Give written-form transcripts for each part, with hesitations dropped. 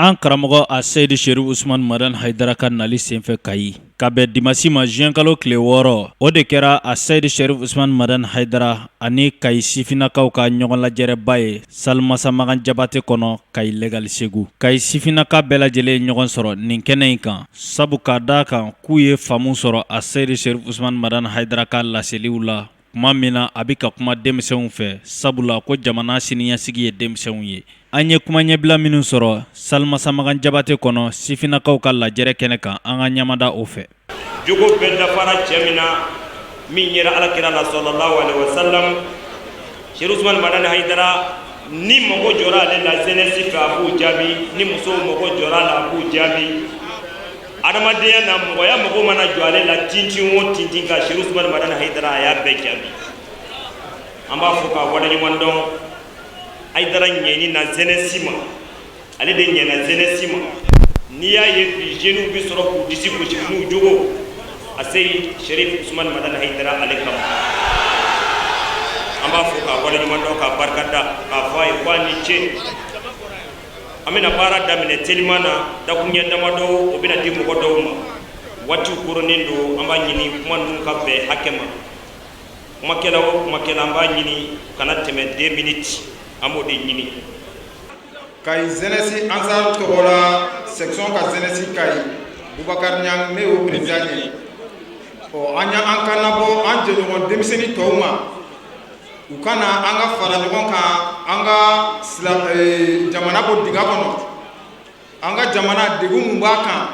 An karamɔgɔ a Seydi Cherif Ousmane Madani Haidara ka nali senfɛ Kayi ka bɛn dimanche ma juin kalo tile 6 o de kɛra a Seydi Cherif Ousmane Madani Haidara ani Kayi sifinakaw ka ɲɔgɔn lajɛrɛba ye Salimamagan Jabate kɔnɔ Kayi Legal Segu. Kayi sifinaka bɛɛ lajɛlen ɲɔgɔn sɔrɔ nin kɛnɛ in kan sabu k'a da kan k'u ye faamu sɔrɔ a Seydi Cherif Ousmane Madani Haidara ka laseliw la kuma min na a bɛ ka kuma denmisɛnw fɛ sabula ko jamana siniɲɛsigi ye denmisɛnw ye. An ye kuma ɲɛbila minnu sɔrɔ Salimamagan Jabate kɔnɔ sifinakaw ka lajɛrɛ kɛnɛ kan an ka ɲamada o fɛ. Jogo bɛɛ dafara cɛ min na min yɛrɛ alakira la sallallahu alaihi wasallam Cherif Ousmane Madani Haidara ni mago jɔra ale la jeunesse fɛ a b'u jaabi ni musow mago jɔra la a b'u jaabi adamadenya na mɔgɔya mago mana jɔ ale la tintin o tintin ka Cherif Ousmane Madani Haidara a y'a bɛɛ jaabi. An b'a fɔ k'a waleɲuman dɔn Haidara ɲɛni na jeunesse ma ale de ɲɛna jeunesse ma n'i y'a ye bi jeunes bi sɔrɔ k'u disi gosi n'u jogo a Seydi Cherif Ousmane Madani Haidara ale kama. An b'a fɔ k'a waleɲuman dɔn k'a barikada k'a fɔ a ye ko a ni ce. An bɛna baara daminɛ teliman na dakuɲɛ damadɔ o bɛna di mɔgɔ dɔw ma waatiw koronnen don an b'a ɲini kuma ninnu ka bɛn hakɛ ma. Kumakɛla o kumakɛla an b'a ɲini kana tɛmɛ 2 minutes an b'o de ɲini. Kayi jeunesse Ansar tɔgɔ la section ka jeunesse Kayi Boubacar Niang ne y'o président ye. An ka nabɔ an jɛɲɔgɔn denmisɛnnin tɔw ma u kana an ka fara ɲɔgɔn kan an ka jamana bɔ dingɛ kɔnɔ an ka jamana degun mun b'a kan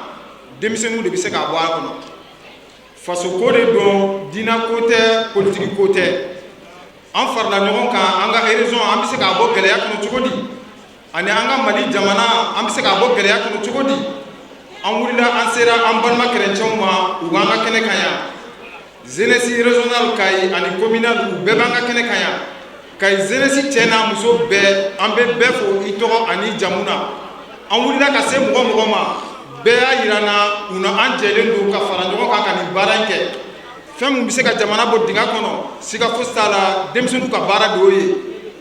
denmisɛnninw de bɛ se k'a bɔ a kɔnɔ. Faso ko de don diinɛ ko tɛ politique ko tɛ. An farala ɲɔgɔn kan an ka région an bɛ se k'a bɔ gɛlɛya kɔnɔ cogo di ani an ka Mali jamana an bɛ se k'a bɔ gɛlɛya kɔnɔ cogo di. An wulila an sera an balima chrétiens ma u b'an ka kɛnɛ kan yan. Jeunesse régionale Kayi ani communale u bɛɛ b'an ka kɛnɛ kan yan. Kayi jeunesse cɛ n'a muso bɛɛ an bɛ bɛɛ fo i tɔgɔ ani jamu na. An wulila ka se mɔgɔ mɔgɔ ma bɛɛ y'a yira n na u na an jɛlen don ka fara ɲɔgɔn kan ka nin baara in kɛ. Fɛn min bɛ se ka jamana bɔ dingɛ kɔnɔ siga fosi t'a la denmisɛnninw ka baara de y'o ye.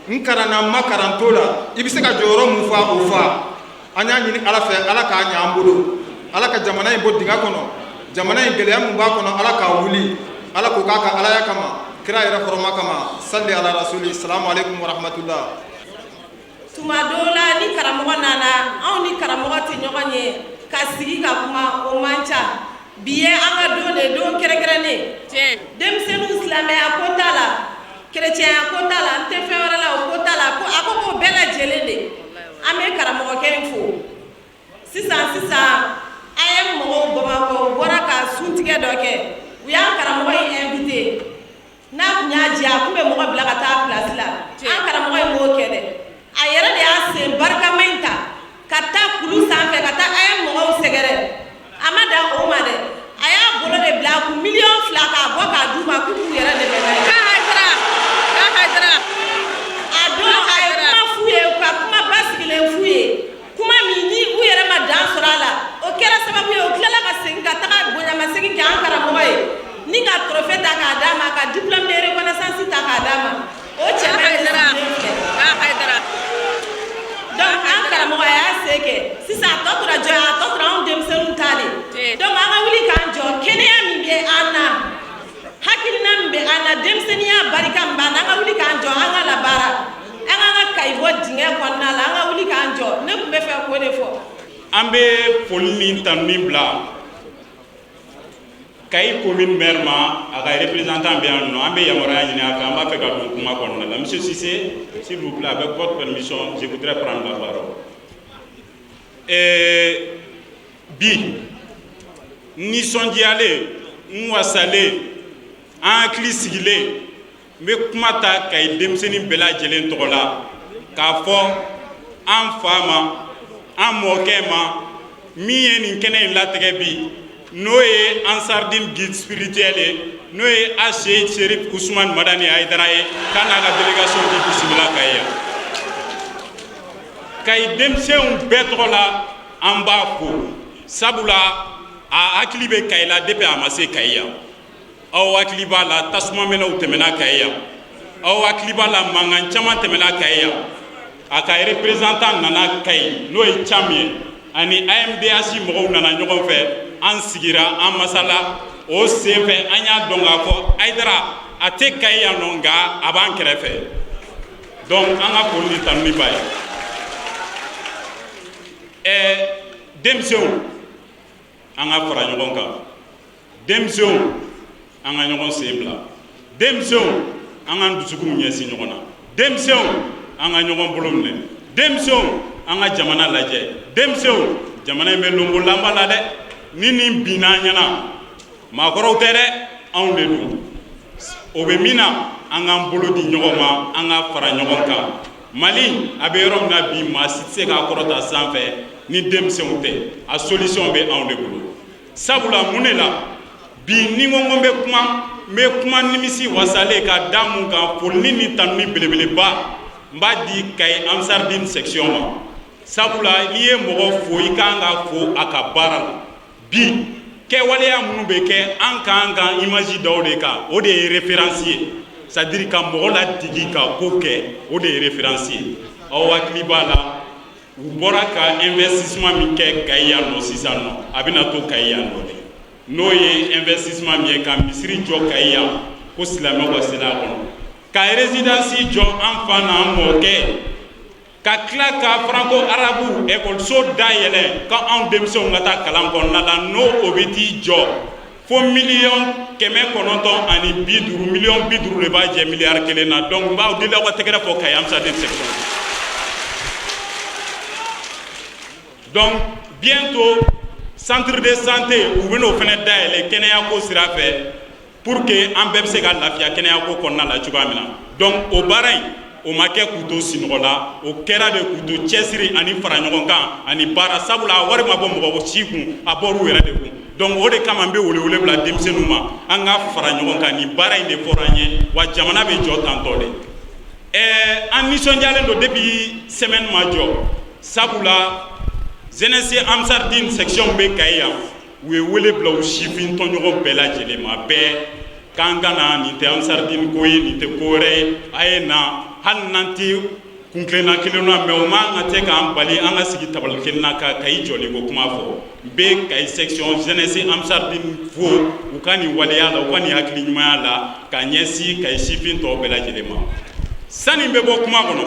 N karanna n ma karan t'o la i bɛ se ka jɔyɔrɔ mun fa o fa. An y'a ɲini Ala fɛ Ala k'a ɲɛ an bolo. Ala ka jamana in bɔ dingɛ kɔnɔ jamana in gɛlɛya mun b'a kɔnɔ Ala k'a wuli. Ala ko k'a ka alaya kama kira yɛrɛ hɔrɔma kama salli ala rasuli salamu alaikum wa rahmatullah. Tuma dɔw la ni karamɔgɔ nana anw ni karamɔgɔ tɛ ɲɔgɔn ye ka sigi ka kuma o man ca. Bi ye an ka don de don kɛrɛnkɛrɛnnen denmisɛnninw silamɛya ko t'a la kerecɛnya ko t'a la n tɛ fɛn wɛrɛ la o ko t'a la ko a ko k'o bɛɛ lajɛlen de an bɛ karamɔgɔkɛ in fo. Sisan a ye mɔgɔw Bamakɔ u bɔra ka suntigɛ dɔ kɛ u y'an karamɔgɔ in invité n'a tun y'a diya a tun bɛ mɔgɔ bila ka taa place la an karamɔgɔ in b'o kɛ dɛ a yɛrɛ de y'a sen barikama in ta ka taa kulu sanfɛ ka taa a ye mɔgɔw sɛgɛrɛ a ma dan o ma dɛ a y'a bolo de bila a kun 2 millions k'a bɔ k'a d'u ma k'u k'u yɛrɛ dɛmɛ n'a ye. A don a ye kuma f'u ye ka kuma basigilen f'u ye kuma min ni u yɛrɛ ma dan sɔrɔ a la o kɛra sababu ye u tilala ka segin ka taga bonyamasegin kɛ an karamɔgɔ ye ni ka trophée ta k'a d'a ma ka diplôme de reconnaissance ta k'a d'a ma o cɛ bɛ donc an karamɔgɔ a y'a se kɛ sisan a tɔ tora jɔn a tɔ tora anw denmisɛnninw ta de donc an ka wuli k'an jɔ kɛnɛya min bɛ an na hakilina min bɛ an na denmisɛnninya barika min b'an na an ka wuli k'an jɔ an ka labaara an k'an ka Kayi bɔ dingɛ kɔnɔna la an ka wuli k'an jɔ ne tun bɛ fɛ k'o de fɔ. An bɛ foli ni tanuni bila Kayi commune maire ma a ka représentant bɛ yan nɔ an bɛ yamaruya ɲini a fɛ an b'a fɛ ka don kuma kɔnɔna la monsieur Cissé s'il vous plaît avec votre permission je voudrais prendre la parole. Bi nisɔndiyalen n wasalen an hakili sigilen n bɛ kuma ta Kayi denmisɛnnin bɛɛ lajɛlen tɔgɔ la k'a fɔ an fa ma an mɔkɛ ma min ye nin kɛnɛ in latigɛ bi n'o ye Ansardine guide spirituel ye n'o ye a Seydi Cherif Ousmane Madani Haidara ye k'a n'a ka délégation di bisimila Kayi yan. Kayi denmisɛnw bɛɛ tɔgɔ la an b'a fo sabula a hakili bɛ Kayi la depuis a ma se Kayi yan. Aw hakili b'a la tasumamɛnɛw tɛmɛna Kayi yan aw hakili b'a la mankan caman tɛmɛna Kayi yan a ka représentant nana Kayi n'o ye Cam ye ani AMDH mɔgɔw nana ɲɔgɔn fɛ an sigira an masala o senfɛ an y'a dɔn k'a fɔ Haidara a tɛ Kayi yan nɔ nka a b'an kɛrɛfɛ donc an ka foli ni tanu ni ba ye denmisɛnw an ka fara ɲɔgɔn kan denmisɛnw an ka ɲɔgɔn sen bila denmisɛnw an ka dusukun ɲɛsin ɲɔgɔn na denmisɛnw an ka ɲɔgɔn bolo minɛ denmisɛnw an ka jamana lajɛ denmisɛnw jamana in bɛ lonbolanba la dɛ ni nin binna an ɲɛna maakɔrɔw tɛ dɛ anw de don o bɛ min na an k'an bolo di ɲɔgɔn ma an ka fara ɲɔgɔn kan Mali a bɛ yɔrɔ min na bi maa si tɛ se k'a kɔrɔta sanfɛ ni denmisɛnw tɛ a solution bɛ anw de bolo sabula mun de la bi ni ko n bɛ kuma nimisi wasalen ka da mun kan foli ni tanu ni belebeleba n b'a di Kayi Ansardine section ma sabula n'i ye mɔgɔ fo i kan ka fo a ka baara la bi kɛwaleya minnu bɛ kɛ an k'an ka image daw de kan o de ye référence ye c'est à dire ka mɔgɔ ladigi ka ko kɛ o de ye référence ye aw hakili b'a la u bɔra ka investissement min kɛ Kayi yan nɔ sisan nɔ a bɛna to Kayi yan nɔ de n'o ye investissement min ye ka misiri jɔ Kayi yan ko silamɛw ka seli a kɔnɔ ka résidence jɔ an fa n'an mɔkɛ ka tila ka franco arabu ekɔliso dayɛlɛ ka anw denmisɛnw ka taa kalan kɔnɔna la n'o o bɛ t'i jɔ fo 1,950 ani 50 de b'a jɛ miliyari 1 na donc n b'aw deli aw ka tɛgɛrɛ fɔ Kayi Ansardine section donc bientôt centre de santé u bɛn'o fana dayɛlɛ kɛnɛya ko sira fɛ pour que an bɛɛ bɛ se ka lafiya kɛnɛya ko kɔnɔna la cogoya min na donc o baara in o ma kɛ k'u to sinɔgɔ la o kɛra de k'u to cɛsiri ani fara ɲɔgɔn kan ani baara sabula a wari ma bɔ mɔgɔ si kun a bɔr'u yɛrɛ de kun donc o de kama n bɛ wele bila denmisɛnninw ma an ka fara ɲɔgɔn kan nin baara in de fɔra an ye wa jamana bɛ jɔ tantɔ de an nisɔndiyalen don depuis semaine ma jɔ sabula jeunesse Ansardine section bɛ Kayi yan u ye wele bila u sifin tɔɲɔgɔn bɛɛ lajɛlen ma bɛɛ k'an ka na nin tɛ Ansardine ko ye nin tɛ ko wɛrɛ ye a ye na hali n'an tɛ kun kelenna kelen na mais o man ka tɛ k'an bali an ka sigi tabali kelen na ka Kayi jɔlen ko kuma fɔ n bɛ Kayi section jeunesse Ansardine fo u ka nin waleya la u ka nin hakili ɲumanya la ka ɲɛsin Kayi sifin tɔw bɛɛ lajɛlen ma sani n bɛ bɔ kuma kɔnɔ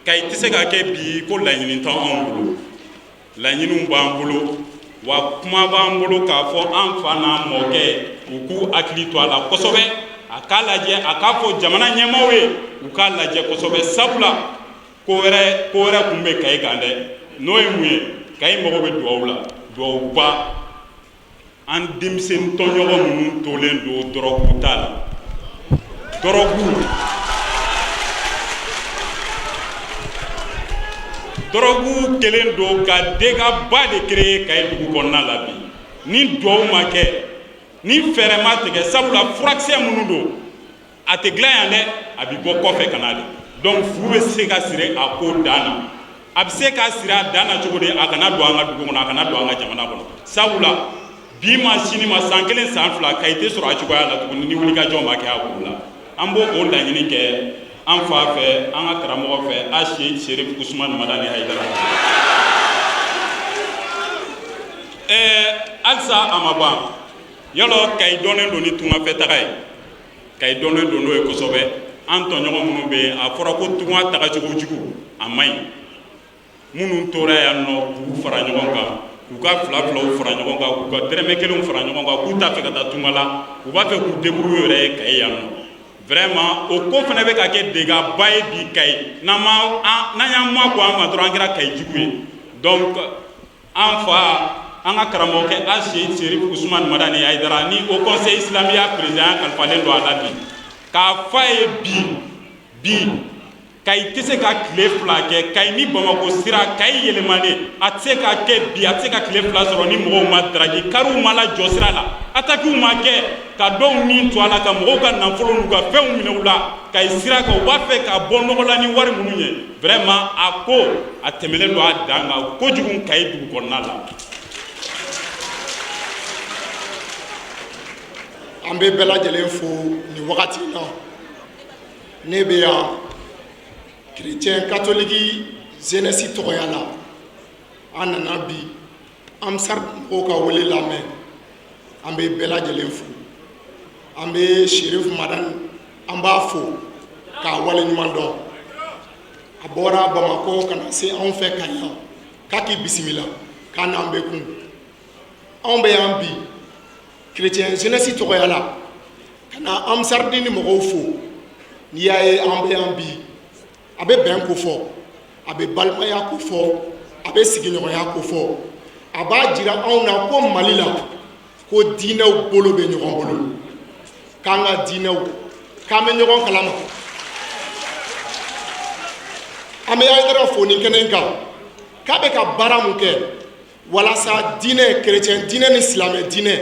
Kayi tɛ se ka kɛ bi ko laɲini t'anw bolo laɲiniw b'an bolo wa kuma b'an bolo k'a fɔ an fa n'an mɔkɛ u k'u hakili to a la kosɛbɛ a k'a lajɛ a k'a fɔ jamana ɲɛmaaw ye u k'a lajɛ kosɛbɛ sabula ko wɛrɛ kun bɛ Kayi kan dɛ n'o ye mun ye Kayi mago bɛ duwawu la duwawuba an denmisɛnnin tɔɲɔgɔn minnu tolen don dɔrɔgu ta la dɔrɔgu kelen don ka dégâts ba de créer Kayi dugu kɔnɔna la bi ni duwawu ma kɛ ni fɛɛrɛ ma tigɛ sabula furakisɛ minnu don a tɛ dilan yan dɛ a bɛ bɔ kɔfɛ ka na de donc furu bɛ se ka siri a ko dan na a bɛ se ka siri a dan na cogo di a kana don an ka dugu kɔnɔ a kana don an ka jamana kɔnɔ sabula bi ma sini ma san 1 san 2 Kayi tɛ sɔrɔ a cogoya la tuguni ni wulikajɔ ma kɛ a ko la an b'o o laɲini kɛ an fa fɛ an ka karamɔgɔ fɛ Ache Sherif Ousmane Madani Haidara halisa a ma ban yalɔ Kayi dɔnnen don ni tungafɛ taga ye Kayi dɔnnen don n'o ye kosɛbɛ an tɔɲɔgɔn minnu bɛ yen a fɔra ko tunga tagacogo jugu a man ɲi minnu tora yan nɔ k'u fara ɲɔgɔn kan k'u ka filaw fara ɲɔgɔn kan k'u ka dɛrɛmɛ kelenw fara ɲɔgɔn kan k'u t'a fɛ ka taa tunga la u b'a fɛ k'u débrouiller yɛrɛ ye Kayi yan nɔ vraiment o ko fana bɛ ka kɛ dégâts ba ye bi Kayi n'an y'an mabɔ an ma dɔrɔn an kɛra Kayi jugu ye donc an fa an ka karamɔgɔkɛ Ache Sherif Ousmane Madani Haidara ni au conseil islamique président kalifalen don a la bi k'a f'a ye bi Kayi tɛ se ka tile 2 kɛ Kayi ni Bamako sira Kayi yɛlɛmalen a tɛ se ka kɛ bi a tɛ se ka tile 2 sɔrɔ ni mɔgɔw ma daraki kariw ma lajɔ sira la attaques ma kɛ ka dɔw nin to a la ka mɔgɔw ka nafolo n'u ka fɛnw minɛ u la Kayi sira kan u b'a fɛ ka bɔ nɔgɔ la ni wari minnu ye vraiment a ko a tɛmɛlen don a dan kan kojugu Kayi dugu kɔnɔna la. An bɛ bɛɛ lajɛlen fo nin wagati in na ne bɛ yan chrétien catholique jeunesse tɔgɔya la an nana bi amsar o ka wele lamɛn an bɛ bɛɛ lajɛlen fo an bɛ Sheriff Madan an b'a fo k'a wale ɲuman dɔn a bɔra Bamako ka na se anw fɛ Kayi yan k'a k'i bisimila k'a n'an bɛ kun anw bɛ yan bi chrétien jeunesse tɔgɔya la ka na amsar di ni mɔgɔw fo n'i y'a ye an bɛ yan bi a bɛ bɛn ko fɔ a bɛ balimaya ko fɔ a bɛ sigiɲɔgɔnya ko fɔ a b'a jira anw na ko Mali la ko diinɛw bolo bɛ ɲɔgɔn bolo k'an ka diinɛw k'an bɛ ɲɔgɔn kalama an bɛ Hayidara fo nin kɛnɛ in kan k'a bɛ ka baara mun kɛ walasa diinɛ chrétien diinɛ ni silamɛ diinɛ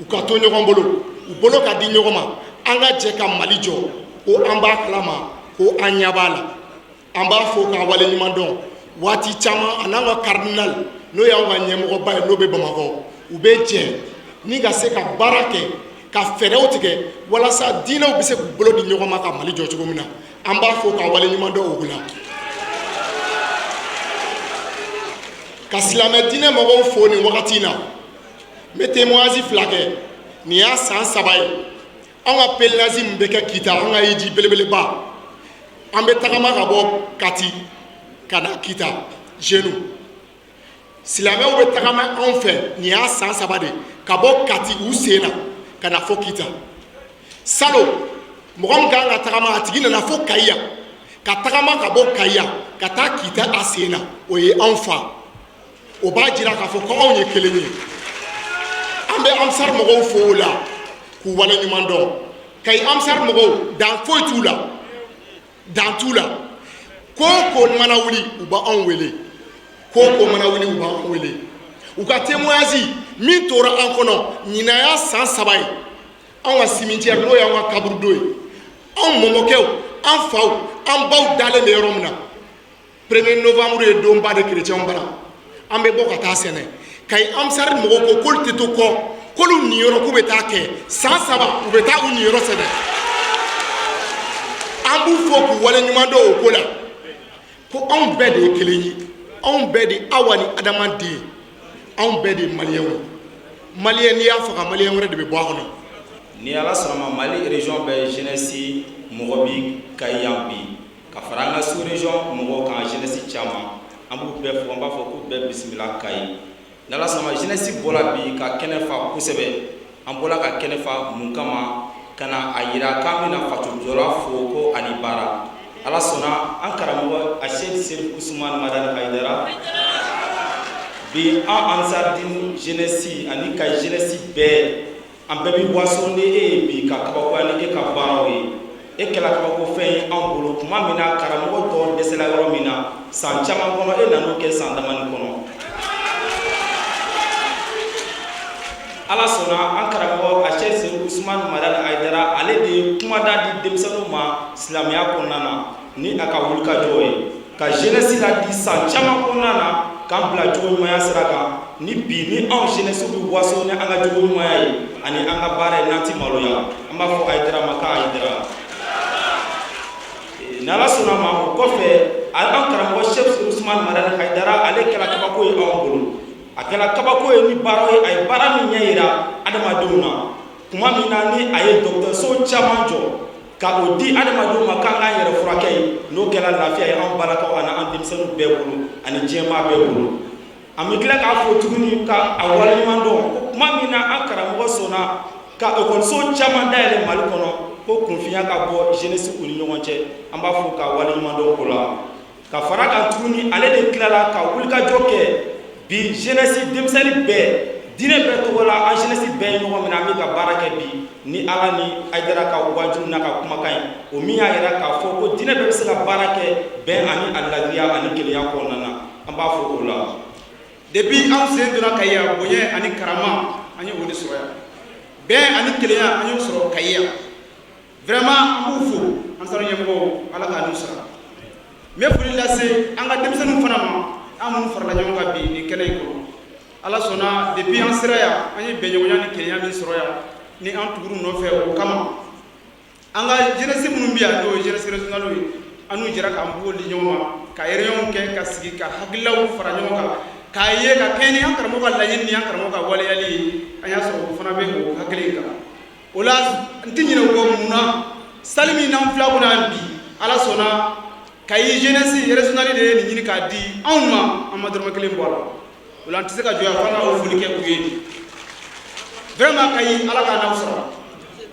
u ka to ɲɔgɔn bolo u bolo ka di ɲɔgɔn ma an ka jɛ ka Mali jɔ ko an b'a kalama ko an ɲɛ b'a la an b'a fo k'a wale ɲuman dɔn waati caman a n'an ka cardinal n'o y'anw ka ɲɛmɔgɔba ye n'o bɛ Bamakɔ u bɛ jɛ ni ka se ka baara kɛ ka fɛɛrɛw tigɛ walasa diinɛw bɛ se k'u bolo di ɲɔgɔn ma ka Mali jɔ cogo min na an b'a fo k'a wale ɲuman dɔn o la ka silamɛ diinɛ mɔgɔw fo nin wagati in na n bɛ témoignage fila kɛ nin y'a san 3 ye anw ka pèlerinage min bɛ kɛ Kita an ka hiji belebeleba an bɛ tagama ka bɔ Kati ka na Kita jeune silamɛw bɛ tagama anw fɛ nin y'a san 3 de ka bɔ Kati u sen na ka na fɔ Kita salon mɔgɔ min kan ka tagama a tigi nana fɔ Kayi yan ka tagama ka bɔ Kayi yan ka taa Kita a sen na o ye anw fa o b'a jira k'a fɔ ko anw ye kelen ye an bɛ amsar mɔgɔw fo o la k'u wale ɲuman dɔn Kayi amsar mɔgɔw dan foyi t'u la dan t'u la ko ko mana wuli u b'anw wele ko mana wuli u b'anw wele u ka témoignage min tora an kɔnɔ ɲinan y'a san 3 ye anw ka cimetière n'o y'anw ka kaburu don ye anw mɔmɔkɛw an faw an baw dalen bɛ yɔrɔ min na 1er novembre ye donba de chrétienw bara an bɛ bɔ ka taa sɛnɛ Kayi amsar mɔgɔw ko k'olu tɛ to kɔ k'olu niyɔrɔ k'u bɛ taa kɛ san 3 u bɛ taa u niyɔrɔ sɛnɛ an b'u fo k'u wale ɲuman dɔn o ko la ko anw bɛɛ de ye kelen ye anw bɛɛ de awa ni adamaden anw bɛɛ de ye maliyɛnw ye maliyɛn n'i y'a faga maliyɛn wɛrɛ de bɛ bɔ a kɔnɔ ni ala sɔnna ma Mali région bɛɛ jeunesse mɔgɔ bi Kayi yan bi ka fara an ka sous région mɔgɔw kan jeunesse caman an b'u bɛɛ fo an b'a fɔ k'u bɛɛ bisimila Kayi ni ala sɔnna ma jeunesse bɔra bi ka kɛnɛ fa kosɛbɛ an bɔra ka kɛnɛ fa mun kama ka na a yira k'an bɛna fatujɔla fo ko ani baara ala sɔnna an karamɔgɔ a Sheriff Ousmane Madan Haidara bi an ansar din jeunesse ani Kayi jeunesse bɛɛ an bɛɛ bi boisson de e bi ka kabakoya ni e ka baaraw ye e kɛla kabako fɛn ye an bolo tuma min na karamɔgɔ tɔ dɛsɛla yɔrɔ min na san caman kɔnɔ e nan'o kɛ san damani kɔnɔ ala sɔnna an karamɔgɔ a Sheriff Ousmane Madan Haidara ale de ye kumada di denmisɛnninw ma silamɛya kɔnɔna na ni a ka wulikajɔ ye ka jeunesse la di san caman kɔnɔna na k'an bila jogo ɲumanya sira kan ni bi ni anw jeunesse bi waso ni an ka jogo ɲumanya ye ani an ka baara ye n'an ti maloya an b'a fɔ Haidara ma k'a Haidara ni ala sɔnna ma o kɔfɛ an karamɔgɔ Sheriff Ousmane Madan Haidara ale kɛra kabako ye anw bolo a kɛra kabako ye ni baara ye a ye baara min ɲɛ yira adamadenw na kuma min na ni a ye dɔgɔtɔrɔso caman jɔ ka o di adamadenw ma k'an k'an yɛrɛ furakɛ ye n'o kɛra lafiya ye anw balakaw ani an denmisɛnninw bɛɛ bolo ani diɲɛmaa bɛɛ bolo an bɛ tila k'a fɔ tuguni ka a waleɲuman dɔn kuma min na an karamɔgɔ sɔnna ka ekɔliso caman dayɛlɛ Mali kɔnɔ ko kunfinya ka bɔ jeunesse u ni ɲɔgɔn cɛ an b'a fɔ ka waleɲuman dɔn o la ka fara kan tuguni ale de tilala ka wulikajɔ kɛ bi jeunesse denmisɛnnin bɛɛ diinɛ bɛɛ tɔgɔ la an jeunesse bɛɛ ye ɲɔgɔn minɛ an bɛ ka baara kɛ bi ni ala ni Haidara ka wajulu n'a ka kumakan ye o min y'a yira k'a fɔ ko diinɛ bɛɛ bɛ se ka baara kɛ bɛn ani aladiriya ani kelenya kɔnɔna na an b'a fɔ o la depuis an sen donna Kayi yan bonya ani karama an ye o de sɔrɔ yan bɛn ani kelenya an y'o sɔrɔ Kayi yan vraiment an b'u fo an sara ɲɛmɔgɔw ala k'a n'u sara n bɛ foli lase an ka denmisɛnninw fana ma an minnu farala ɲɔgɔn kan bi nin kɛnɛ in kɔnɔ ala sɔnna depuis an sera yan an ye bɛnɲɔgɔnya ni kelenya min sɔrɔ yan ni an tuguru nɔfɛ o kama an ka jeunesse minnu bɛ yan n'o ye jeunesse régionale ye an n'u jɛra k'an bolo di ɲɔgɔn ma ka réunion kɛ ka sigi ka hakililaw fara ɲɔgɔn kan k'a ye ka kɛ ni an karamɔgɔ ka laɲini ni an karamɔgɔ ka waleyali an y'a sɔrɔ o fana bɛ o hakili kan o la n tɛ ɲinɛ o kɔ mun na sali min n'an fila kɔnɔ bi ala sɔnna Kayi jeunesse régionale de ye nin ɲini k'a di anw ma an ma dɔrɔmɛ kelen bɔ a la o la an tɛ se ka jɔ yan fo an ka o foli kɛ u ye vraiment Kayi ala k'a n'aw sara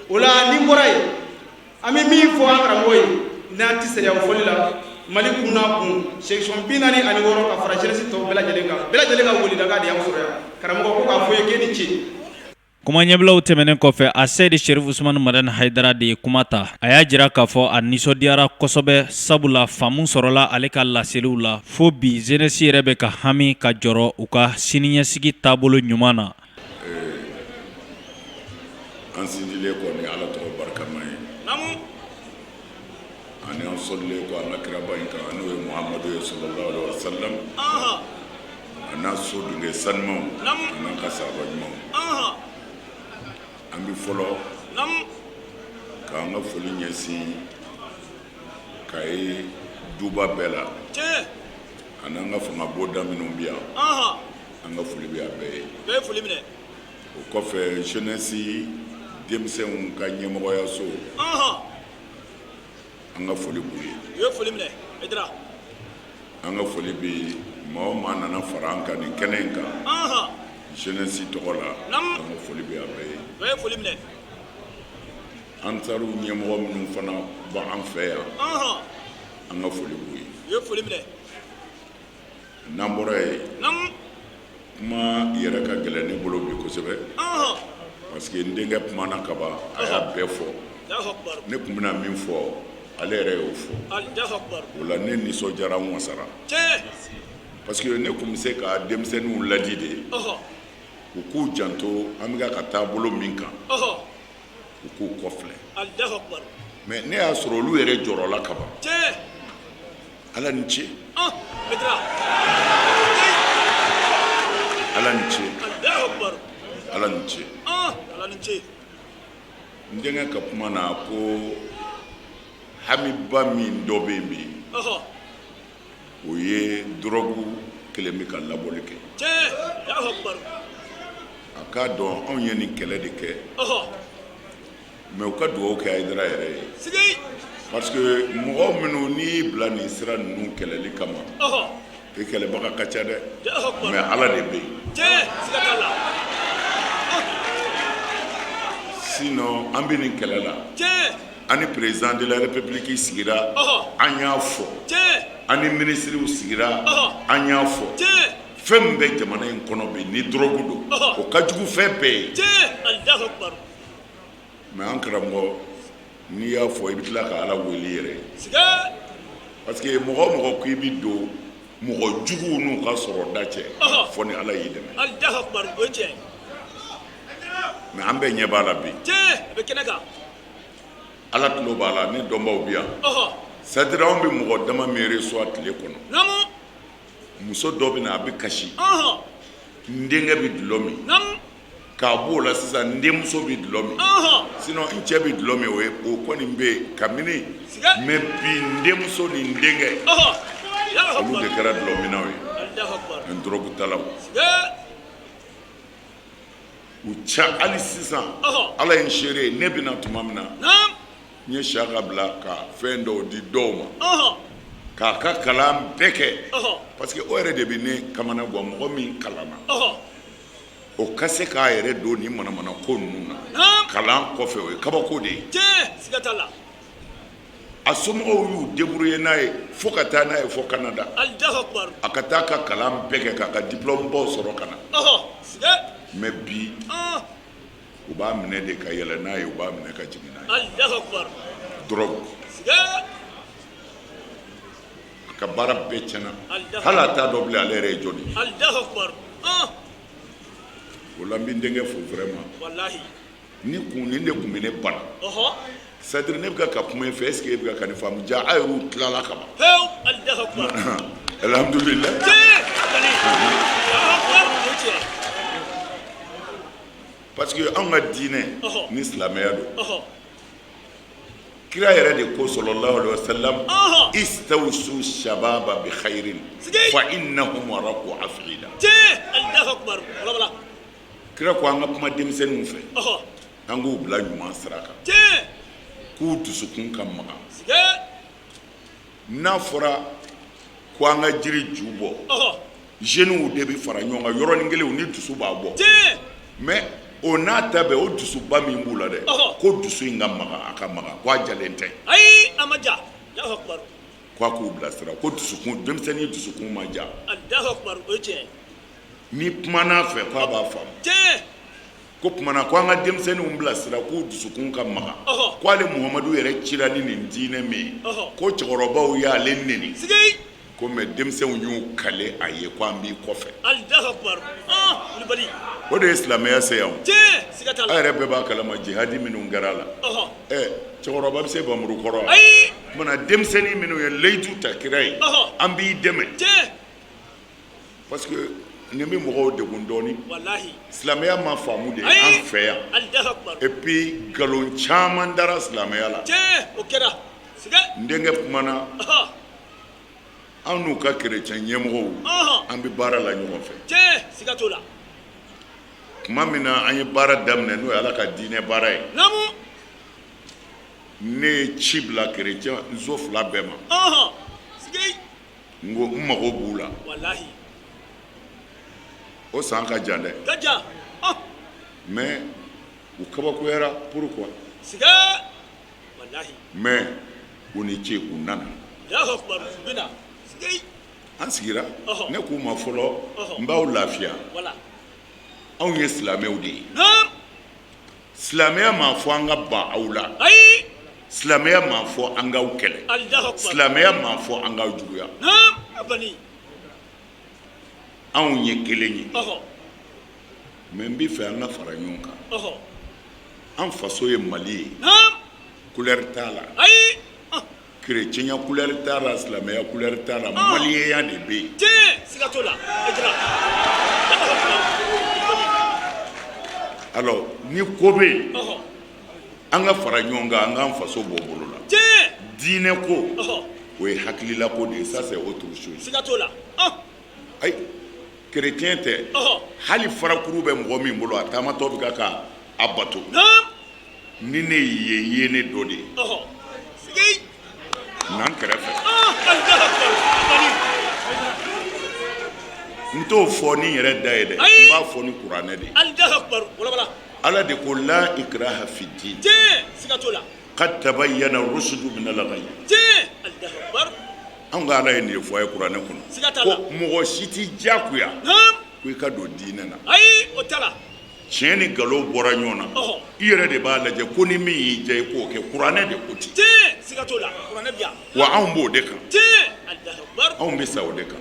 o la ni n bɔra yen an bɛ min fɔ an karamɔgɔ ye n'an tɛ sariya o fɔli la Mali kun n'a kun section 46 ka fara jeunesse tɔw bɛɛ lajɛlen ka weledakan de y'an sɔrɔ yan karamɔgɔ ko k'a fɔ ye k'e ni ce. Kuma ɲɛbilaw tɛmɛnen kɔfɛ a Seydi Sherif Usmane Madani Haidara de ye kuma ta. A y'a jira k'a fɔ a nisɔndiyara kosɛbɛ sabula faamu sɔrɔla ale ka laseliw la fo bi jeunesse yɛrɛ bɛ ka hami ka jɔrɔ u ka siniɲɛsigi taabolo ɲuman na. An sindilen kɔ ni ala tɔgɔ barikama ye ani an sɔlilen kɔ an ka kiraba in kan n'o ye Muhamadu ye sallallahu alaihi wa sallam a n'a so dunke sanumaw an'an ka sahaba ɲumanw. An bɛ fɔlɔ k'an ka foli ɲɛsin Kayi duba bɛɛ la an'an ka fanga bonda minnu bɛ yan an ka foli bɛ a bɛɛ ye. O kɔfɛ jeunesse denmisɛnw ka ɲɛmɔgɔyaso an ka foli b'u ye. An ka foli bɛ maa o maa nana fara an kan nin kɛnɛ in kan jeunesse tɔgɔ la an ka foli bɛ a bɛɛ ye. An taar'u ɲɛmɔgɔ minnu fana bɔ an fɛ yan an ka foli b'u ye. N'an bɔra yen kuma yɛrɛ ka gɛlɛn ne bolo bi kosɛbɛ parce que n denkɛ kumana ka ban a y'a bɛɛ fɔ ne tun bɛna min fɔ ale yɛrɛ y'o fɔ o la ne nisɔndiyara n wasara parce que ne tun bɛ se ka denmisɛnninw ladi de u k'u janto an bɛ ka taabolo min kan u k'u kɔfilɛ mais ne y'a sɔrɔ olu yɛrɛ jɔrɔla ka ban ala ni ce ala ni ce ala ni ce n denkɛ ka kuma na ko hamiba min dɔ bɛ yen bi o ye dɔrɔgu kelen bɛ ka labɔli kɛ a k'a dɔn anw ye nin kɛlɛ de kɛ mais u ka dugawu kɛ Haidara yɛrɛ ye parce que mɔgɔ minnu n'i y'i bila nin sira ninnu kɛlɛli kama i kɛlɛbaga ka ca dɛ mais ala de bɛ yen sinon an bɛ nin kɛlɛ la an ni président de la république sigira an y'a fɔ an ni ministrew sigira an y'a fɔ fɛn min bɛ jamana in kɔnɔ bi ni drogue don o ka jugu fɛn bɛɛ ye mais an karamɔgɔ n'i y'a fɔ i bɛ tila ka ala wele yɛrɛ parce que mɔgɔ o mɔgɔ ko i bɛ don mɔgɔ juguw n'u ka sɔrɔ da cɛ fɔ ni ala y'i dɛmɛ mais an bɛɛ ɲɛ b'a la bi ala tulo b'a la ni dɔnbaw bɛ yan c'est-à-dire anw bɛ mɔgɔ dama min reçoit tile kɔnɔ muso dɔ bɛ na a bɛ kasi n denkɛ bɛ dulɔ min k'a b'o la sisan n denmuso bɛ dulɔ min sinon n cɛ bɛ dulɔ min o kɔni bɛ yen kabini mais bi n denmuso ni n denkɛ olu de kɛra dulɔ minnaw ye n dɔrɔgu talaw u ca hali sisan ala ye n seere ne bɛna tuma min na n ye saka bila ka fɛn dɔw di dɔw ma k'a ka kalan bɛɛ kɛ parce que o yɛrɛ de bɛ ne kamana gan mɔgɔ min kalanna o ka se k'a yɛrɛ don nin manamana ko ninnu na kalan kɔfɛ o ye kabako de ye a somɔgɔw y'u débrouiller n'a ye fo ka taa n'a ye fo Canada a ka taa ka kalan bɛɛ kɛ k'a ka diplôme baw sɔrɔ ka na mais bi u b'a minɛ de ka yɛlɛ n'a ye u b'a minɛ ka jigin n'a ye drogue a ka baara bɛɛ tiɲɛna hali a t'a dɔn bilen ale yɛrɛ ye jɔn ye o la n bɛ n denkɛ fo vraiment ni de kun bɛ ne bana c'est-à-dire ne bɛ ka kuma in fɛ est-ce que e bɛ ka nin faamu ja a y'u tilala ka ban alhamdulillah parce que anw ka diinɛ ni silamɛya don kira yɛrɛ de ko sallallahu alaihi wasallam istawsu shababa bi khairin fa innahum waraqu afida Allahu akbar wala kira ko an ka kuma denmisɛnninw fɛ an k'u bila ɲuman sira kan k'u dusukun ka maga n'a fɔra ko an ka jiri ju bɔ jeunes de bɛ fara ɲɔgɔn kan yɔrɔnin kelen u ni dusu b'a bɔ mais o n'a ta bɛɛ o dusuba min b'u la dɛ ko dusu in ka maga a ka maga ko a jalen tɛ ayi a ma ja Allahu akbar ko a k'u bilasira ko dusukun denmisɛnnin dusukun ma ja Allahu akbar o tiɲɛ ni kumana fɛ ko a b'a faamu ko kumana ko an ka denmisɛnninw bilasira k'u dusukun ka maga ko ale Muhamadu yɛrɛ cira ni nin diinɛ min ye ko cɛkɔrɔbaw y'ale neni ko mɛ denmisɛnw y'u kale a ye ko an b'i kɔfɛ Allahu akbar Kulibali o de ye silamɛya se yan siga t'a la a yɛrɛ bɛɛ b'a kalama jihadi minnu kɛra a la cɛkɔrɔba bɛ se bamuru kɔrɔ wa kumana denmisɛnnin minnu ye leyidu ta kira ye an b'i dɛmɛ parce que nin bɛ mɔgɔw degun dɔɔni silamɛya ma faamu de an fɛ yan et puis nkalon caman dara silamɛya la n denkɛ kumana an n'u ka kerecɛn ɲɛmɔgɔw an bɛ baara la ɲɔgɔn fɛ tuma min na an ye baara daminɛ n'o ye ala ka diinɛ baara ye ne ye ci bila kerecɛn nso fila bɛɛ ma n ko n mago b'u la o san ka jan dɛ mais u kabakoyara pourquoi mais u ni ce u nana an sigira ne k'u ma fɔlɔ n b'aw lafiya anw ye silamɛw de ye silamɛya m'a fɔ an ka ban aw la silamɛya m'a fɔ an k'aw kɛlɛ silamɛya m'a fɔ an k'aw juguya anw ye kelen ye mais n b'i fɛ an ka fara ɲɔgɔn kan an faso ye Mali ye couleur t'a la chrétien couleur t'a la silamɛya couleur t'a la maliyenya de bɛ yen alors ni ko bɛ yen an ka fara ɲɔgɔn kan an k'an faso bɔ bolo la diinɛ ko o ye hakilila ko de ye ça c'est autre chose ayi chrétien tɛ hali farakuru bɛ mɔgɔ min bolo a taamatɔ bɛ ka a bato ni ne ye ne dɔ de ye n'an kɛrɛfɛ n t'o fɔ ni yɛrɛ da ye dɛ n b'a fɔ ni kuranɛ de ye ala de ko la ikraha fi din qad tabayyana rushdu min al-ghayy an ka ala ye nin fɔ a ye kuranɛ kɔnɔ ko mɔgɔ si t'i diyagoya ko i ka don diinɛ na tiɲɛ ni nkalon bɔra ɲɔgɔn na i yɛrɛ de b'a lajɛ ko ni min y'i diya i k'o kɛ kuranɛ de ko ten wa anw b'o de kan anw bɛ sa o de kan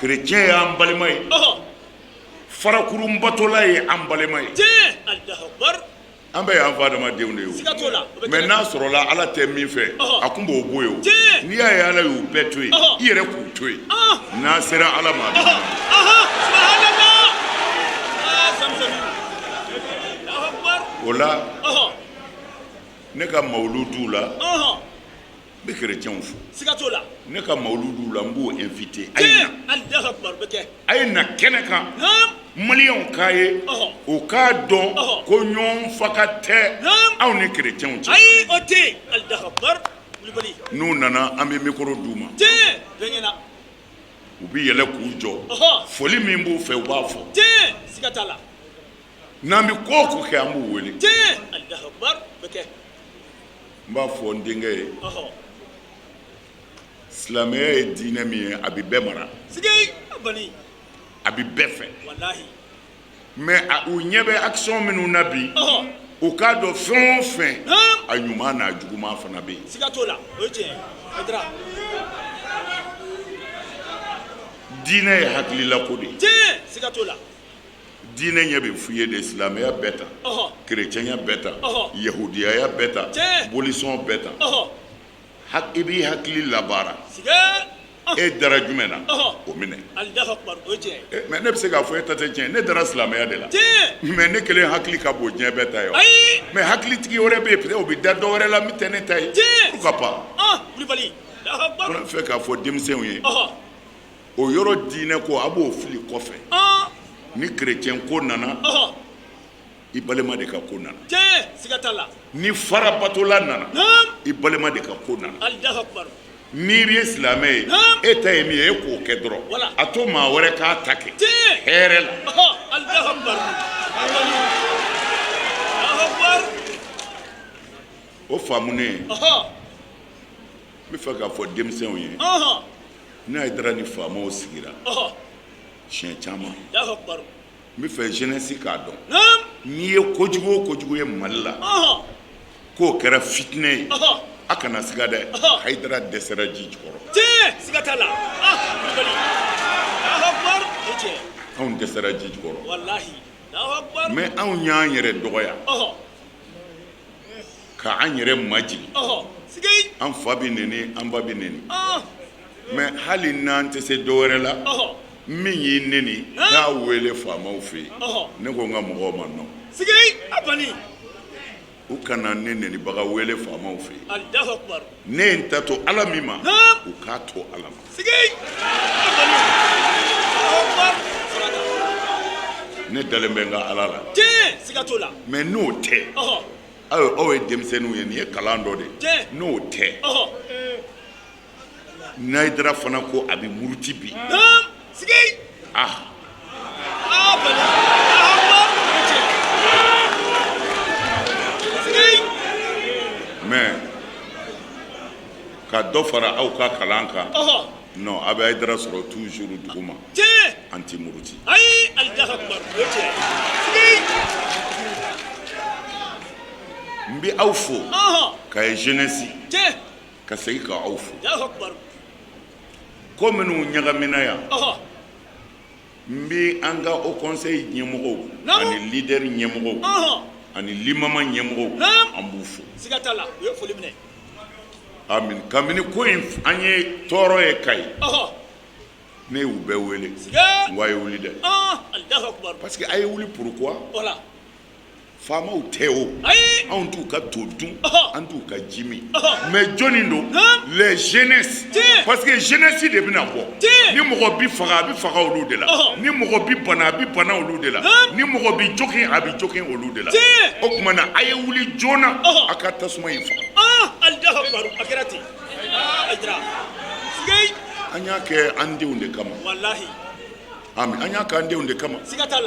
kerecɛn y'an balima ye farakurunbatola ye an balima ye an bɛɛ y'an fa adamadenw de ye o mais n'a sɔrɔla ala tɛ min fɛ a tun b'o bɔ yen o n'i y'a ye ala y'u bɛɛ to yen i yɛrɛ k'u to yen n'a sera ala ma o la ne ka mawuludu la n bɛ kerecɛnw fo ne ka mawuludu la n b'o invité a ye na kɛnɛ kan maliyɛnw k'a ye o k'a dɔn ko ɲɔgɔn faka tɛ anw ni kerecɛnw cɛ n'u nana an bɛ mikoro d'u ma u bɛ yɛlɛ k'u jɔ foli min b'u fɛ u b'a fɔ n'an bɛ ko o ko kɛ an b'u wele n b'a fɔ n denkɛ ye silamɛya ye diinɛ min ye a bɛ bɛɛ mara a bɛ bɛɛ fɛ mais u ɲɛ bɛ action minnu na bi u k'a dɔn fɛn o fɛn a ɲuman n'a juguman fana bɛ yen diinɛ ye hakilila ko de ye diinɛ ɲɛ bɛ f'i ye de silamɛya bɛɛ ta kerecɛnya bɛɛ ta yahudiyaya bɛɛ ta bolisɔn bɛɛ ta i b'i hakili labaara e dara jumɛn na o minɛ Allahu akbar o tiɲɛ mais ne bɛ se k'a fɔ e ta tɛ tiɲɛ ne dara silamɛya de la mais ne kelen hakili ka bon diɲɛ bɛɛ ta ye mais hakilitigi wɛrɛ bɛ yen peut-être o bɛ da dɔ wɛrɛ la min tɛ ne ta ye pourquoi pas Kulibali Allahu akbar n fɛ k'a fɔ denmisɛnw ye o yɔrɔ diinɛ ko a b'o fili kɔfɛ ni chrétien ko nana i balima de ka ko nana siga t'a la ni farabatola nana i balima de ka ko nana Allahu akbar n'i ye silamɛ ye e ta ye min ye e k'o kɛ dɔrɔn a to maa wɛrɛ k'a ta kɛ hɛrɛ la Allahu akbar Allahu akbar o faamunen n bɛ fɛ k'a fɔ denmisɛnw ye n'a ye dara ni faamaw sigira siɲɛ caman Allahu akbar n bɛ fɛ jeunesse k'a dɔn n'i ye kojugu o kojugu ye Mali la k'o kɛra fitinɛ ye a kana siga dɛ Hayidara dɛsɛra ji jukɔrɔ siga t'a la Kulibali Allahu akbar o tiɲɛ anw dɛsɛra ji jukɔrɔ wallahi Allahu akbar mais anw y'an yɛrɛ dɔgɔya ka an yɛrɛ majigin an fa bɛ neni an ba bɛ neni mais hali n'an tɛ se dɔwɛrɛ la min y'i neni k'a wele faamaw fɛ yen ne ko n ka mɔgɔw ma nɔ u kana ne nenibaga wele faamaw fɛ yen ne ye n ta to ala min ma u k'a to ala ma ne dalen bɛ n ka ala la mais n'o tɛ aw ye denmisɛnninw ye nin ye kalan dɔ de n'o tɛ Hayidara fana ko a bɛ muruti bi mais ka dɔ fara aw ka kalan kan non a bɛ Hayidara sɔrɔ toujours duguma an tɛ muruti n bɛ aw fo ka ye jeunesse ka segin ka aw fo ko minnu ɲagamina yan n bɛ an ka o conseil ɲɛmɔgɔw ani leader ɲɛmɔgɔw ani limama ɲɛmɔgɔw an b'u fo amin kabini ko in an ye tɔɔrɔ ye Kayi ne y'u bɛɛ wele n ko a ye wuli dɛ parce que a ye wuli pourquoi faamaw tɛ o anw t'u ka to dun an t'u ka ji min mais jɔnni don les jeunesses parce que jeunesse de bɛna bɔ ni mɔgɔ bi faga a bɛ faga olu de la ni mɔgɔ bi bana a bɛ bana olu de la ni mɔgɔ bi jogin a bɛ jogin olu de la o tuma na a ye wuli joona a ka tasuma in faga an y'a kɛ an denw de kama Ami an y'a kɛ an denw de kama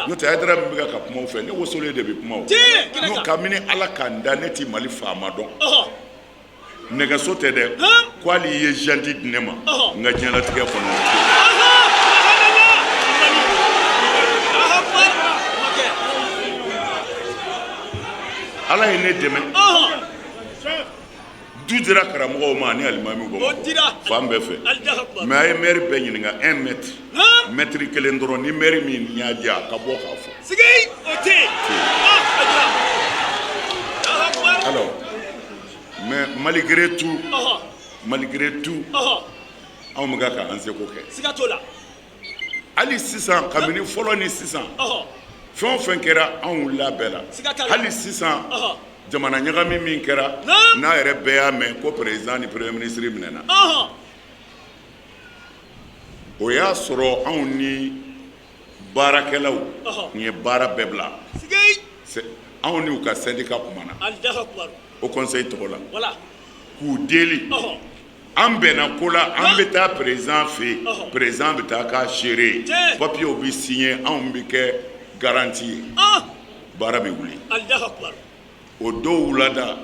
n'o tɛ Hayidara min bɛ ka kuma o fɛ ne wosolen de bɛ kuma o n'o kabini ala k'an da ne ti Mali faama dɔn nɛgɛso tɛ dɛ ko hali i ye janti di ne ma n ka diɲɛlatigɛ kɔnɔ ala ye ne dɛmɛ du dira karamɔgɔw ma ani alimamiw bɔ fan bɛɛ fɛ mais a ye maire bɛɛ ɲininka 1 mètre mètre kelen dɔrɔn ni maire min y'a di a ka bɔ k'a fɔ alors mais malgré tout anw bɛ ka an seko kɛ hali sisan kabini fɔlɔ ni sisan fɛn o fɛn kɛra anw wulila bɛɛ la hali sisan jamana ɲagami min kɛra n'a yɛrɛ bɛɛ y'a mɛn ko président ni premier ministre minɛna o y'a sɔrɔ anw ni baarakɛlaw n ye baara bɛɛ bila anw ni u ka syndicat kumana o conseil tɔgɔ la k'u deli an bɛnna ko la an bɛ taa président fɛ yen président bɛ taa k'a seere papiyew bɛ signé anw bɛ kɛ garanti ye baara bɛ wuli o don wulada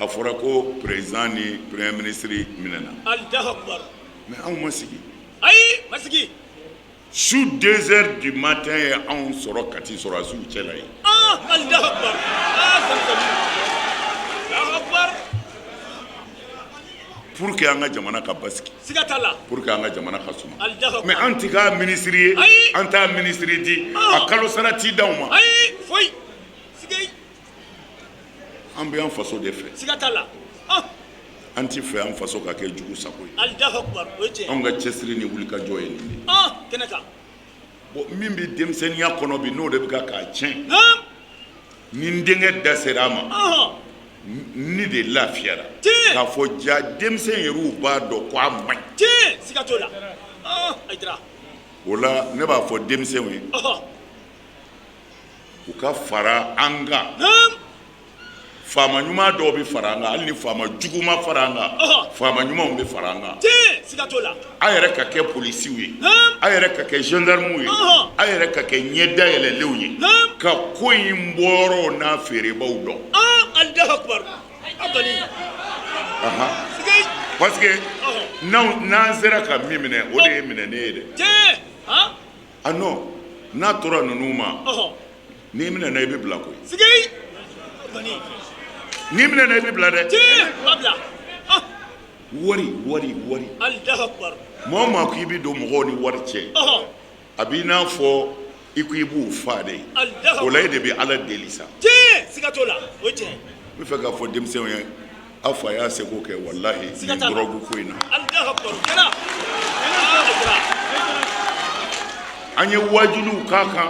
a fɔra ko président ni premier ministre minɛna mais anw ma sigi su 2 heures du matin ye anw sɔrɔ Kati sɔrɔdasiw cɛla ye pour que an ka jamana ka basigi pour que an ka jamana ka suma mais an tɛ k'a ministre ye an t'a ministre di a kalo sara t'i d'aw ma an bɛ an faso de fɛ an ti fɛ an faso ka kɛ jugu sago ye Allahu akbar o ye tiɲɛ anw ka cɛsiri ni wulikajɔ ye nin de kɛnɛ kan bon min bɛ denmisɛnniya kɔnɔ bi n'o de bɛ k'a tiɲɛ naam ni n denkɛ da sera a ma ni de lafiyara k'a fɔ ja denmisɛn yɛrɛw b'a dɔn ko a man ɲi tiɲɛ siga t'o la Aidara o la ne b'a fɔ denmisɛnw ye u ka fara an kan faama ɲuman dɔw bɛ fara an kan hali ni faama jugu ma fara an kan faama ɲumanw bɛ fara an kan siga t'o la a yɛrɛ ka kɛ polisiw ye a yɛrɛ ka kɛ gendarmew ye a yɛrɛ ka kɛ ɲɛdayɛlɛlenw ye ka ko in bɔyɔrɔw n'a feerebaw dɔn Allahu akbar abali parce que n'an sera ka min minɛ o de ye minɛ ne ye dɛ non n'a tora ninnu ma n'i minɛ na i bɛ bila koyi n'i minɛ na i bɛ bila dɛ wari Allahu akbar maa o maa ko i bɛ don mɔgɔw ni wari cɛ a b'i n'a fɔ i ko i b'u fa de o la e de bɛ Ala deli sa siga t'o la o ye tiɲɛ n bɛ fɛ k'a fɔ denmisɛnw ye a fa y'a seko kɛ walahi nin dɔrɔgu ko in na an ye wajibiw k'a kan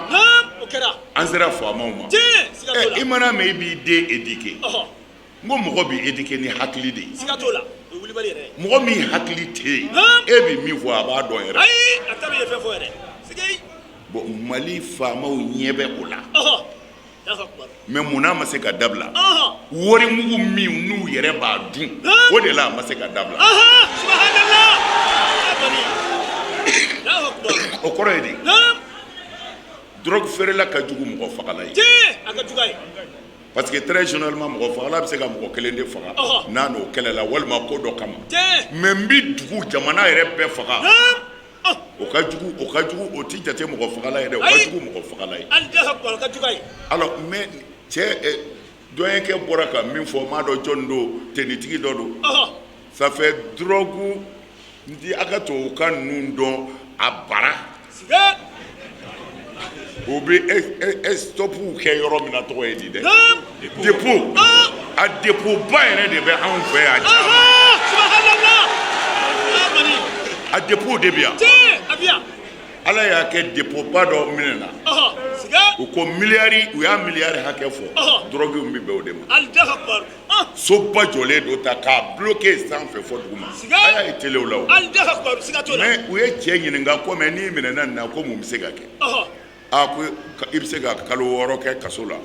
an sera faamaw ma i mana mɛn i b'i den éduquer n ko mɔgɔ b'i éduquer ni hakili de ye mɔgɔ min hakili tɛ yen e bɛ min fɔ a b'a dɔn yɛrɛ bon Mali faamaw ɲɛ bɛ o la mais munna ma se ka dabila warimugu min n'u yɛrɛ b'a dun o de la a ma se ka dabila o kɔrɔ ye di drogue feerela ka jugu mɔgɔ fagala ye parce que très généralement mɔgɔ fagala bɛ se ka mɔgɔ kelen de faga n'a n'o kɛlɛla walima ko dɔ kama mais n bɛ dugu jamana yɛrɛ bɛɛ faga o ka jugu o ti jate mɔgɔ fagala ye dɛ o ka jugu mɔgɔ fagala ye alors mais cɛ dɔnyɛkɛ bɔra ka min fɔ m'a dɔn jɔn don tenitigi dɔ don ça fait drogue ndi a ka tubabukan ninnu dɔn a bara o bɛ stɔpuw kɛ yɔrɔ min na tɔgɔ ye di dɛ dépôt a dépôt ba yɛrɛ de bɛ anw fɛ yan a dépôt de bɛ yan Ala y'a kɛ dépôt ba dɔ minɛ na u ko miliyari u y'a miliyari hakɛ fɔ drogue bɛ bɛn o de ma soba jɔlen do ta k'a bloqué sanfɛ fɔ dugu ma a y'a ye telew la o mais u ye cɛ ɲininka ko mais n'i minɛna nin na ko mun bɛ se ka kɛ ko i bɛ se ka kalo 6 kɛ kaso la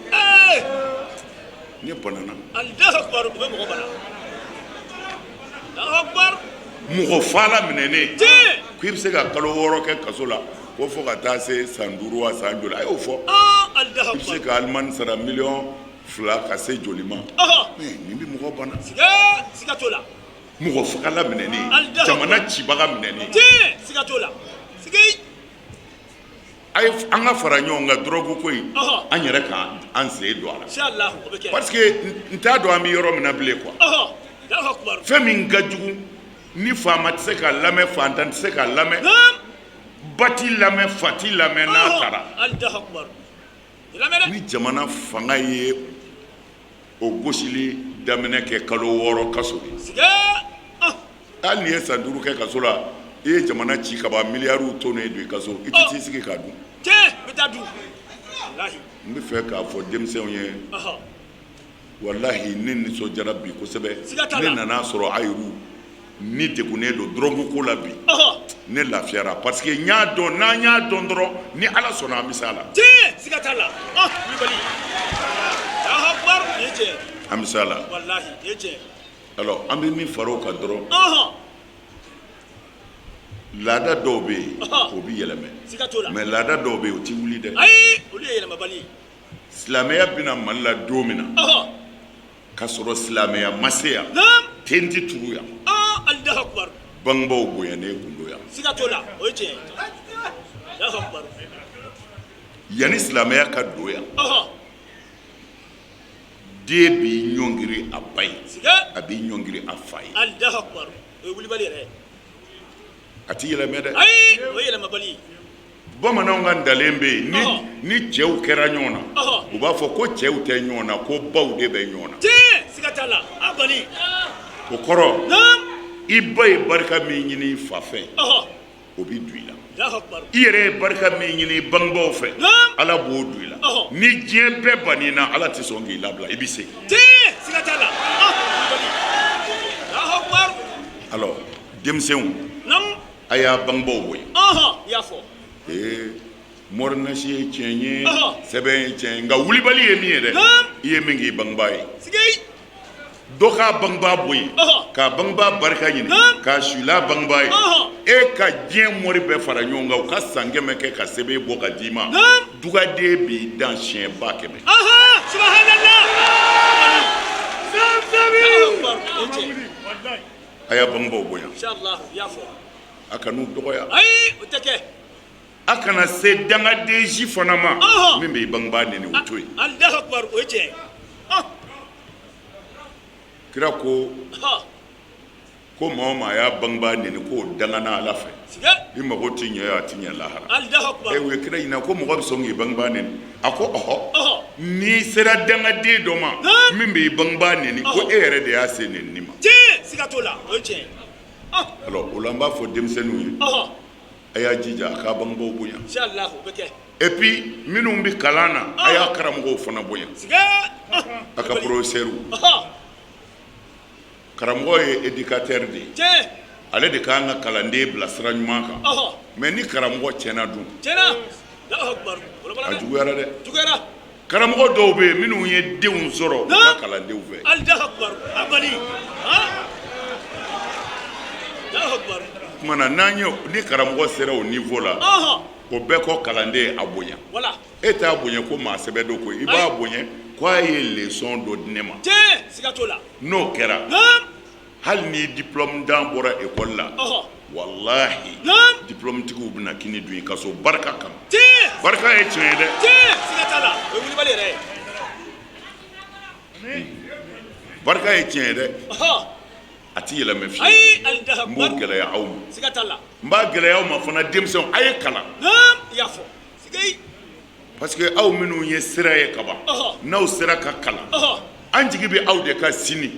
ne banana mɔgɔ fala minɛnen ko i bɛ se ka kalo 6 kɛ kaso la ko fo ka taa se san 5 wa san joli a y'o fɔ i bɛ se ka Alimani sara $2 ka se joli ma mais nin bɛ mɔgɔ bana mɔgɔ fagala minɛnen jamana cibaga minɛnen an ka fara ɲɔgɔn kan drogue ko in an yɛrɛ ka an sen don a la parce que n t'a dɔn an bɛ yɔrɔ min na bilen quoi fɛn min ka jugu ni faama tɛ se ka lamɛn fantan tɛ se ka lamɛn ba t'i lamɛn fa t'i lamɛn n'a taara ni jamana fanga ye o gosili daminɛ kɛ kalo 6 kaso ye hali ni ye san 5 kɛ kaso la i ye jamana ci ka ban miliyariw tonnen don i kaso i tɛ t'i sigi k'a dun n bɛ fɛ k'a fɔ denmisɛnw ye walahi ne nisɔndiyara bi kosɛbɛ ne nana sɔrɔ ayiru ni degunnen don drogue ko la bi ne lafiyara parce que n y'a dɔn n'an y'a dɔn dɔrɔn ni Ala sɔnna an bɛ s'a la an bɛ s'a la alors an bɛ min fara o kan dɔrɔn laada dɔw bɛ yen o bɛ yɛlɛmɛ mais laada dɔw bɛ yen o tɛ wuli dɛ silamɛya bɛna Mali la don min na ka sɔrɔ silamɛya ma se yan ten tɛ tugu yan bangebaaw bonyanen kun don yan yanni silamɛya ka don yan den b'i ɲɔngiri a ba ye a b'i ɲɔngiri a fa ye a tɛ yɛlɛmɛ dɛ bamananw ka dalen bɛ yen ni cɛw kɛra ɲɔgɔn na u b'a fɔ ko cɛw tɛ ɲɔgɔn na ko baw de bɛ ɲɔgɔn na o kɔrɔ Naam. i ba ye barika min ɲini i fa fɛ o bi du i la Allahu akbar. i yɛrɛ ye barika min ɲini i bangebaaw fɛ Naam. ala b'o du i la ni diɲɛ bɛɛ banni na ala tɛ sɔn k'i labila i bi se Siga t'a la. Allahu akbar. alors denmisɛnw Naam. a y'a bangebaaw bonya I y'a fɔ. mɔrinasi ye tiɲɛ ye Ɔhɔ. sɛbɛn ye tiɲɛ ye nka wulibali ye min ye dɛ Naam. i ye min k'i bangebaa ye Sigi. dɔ k'a bangebaa bonya Ɔhɔ. k'a bangebaa barika ɲini Naam. k'a suila bangebaa ye Ɔhɔ. e ka diɲɛ mɔri bɛɛ fara ɲɔgɔn kan u ka san 100 kɛ ka sɛbɛn bɔ ka d'i ma Naam. dugaden b'i dan siɲɛ ba 100 Subhanallah. Allahu akbar. a y'a bangebaaw bonya Inshallah, i y'a fɔ. a kan'u dɔgɔya Ayi, o tɛ kɛ. a kana se dangaden si fana ma Ɔhɔ. min b'i bangebaa neni o to yen Allahu akbar, o ye tiɲɛ. kira ko maa o maa a y'a bangebaa neni k'o dangana ala fɛ Siga. i mago tɛ ɲɛ a tɛ ɲɛ lahara Allahu akbar. u ye kira ɲininka ko mɔgɔ bɛ sɔn k'i bangebaa neni a ko ɔhɔ Ɔhɔ. n'i sera dangaden dɔ ma Naam. min b'i bangebaa neni ko e yɛrɛ de y'a se neni ma Tiɲɛ, siga t'o la, o ye tiɲɛ. alors o la n b'a fɔ denmisɛnninw ye a y'a jija a k'a bangebaaw bonya Inshallah, o bɛ kɛ. et puis minnu bɛ kalan na a y'a karamɔgɔw fana bonya Siga. a ka professeurs karamɔgɔ ye éducateur de ye Tiɲɛ. ale de k'an ka kalanden bila sira ɲuman kan mais ni karamɔgɔ tiɲɛna dun Tiɲɛna. Allahu akbar. a juguyara dɛ Juguyara. karamɔgɔ dɔw bɛ yen minnu ye denw sɔrɔ u ka kalandenw fɛ Allahu akbar. Abali. Allahu akbar. kuma na n'an ye ni karamɔgɔ sera o niveau la o bɛɛ kɔ kalanden a bonya Voilà. e t'a bonya ko maa sɛbɛ dɔ ko i b'a bonya k'a ye leçon dɔ di ne ma Tiɲɛ, siga t'o la. n'o kɛra Naam. hali ni diplôme dan bɔra école la wallahi Naam. diplôme tigiw bɛna kini dun i ka so barika kama Tiɲɛ. barika ye tiɲɛ ye dɛ Tiɲɛ, siga t'a la. O ye wulibali yɛrɛ ye. barika ye tiɲɛ ye dɛ a ti yɛlɛmɛ fiyewu Ayi, Allahu n b'o akbar. gɛlɛya aw ma Siga t'a la. n b'a gɛlɛya aw ma fana denmisɛnw a ye kalan Naam, i y'a fɔ. Siga yi. parce que aw minnu ye sira ye kaban n'aw sera ka kalan an jigi bɛ aw de ka sini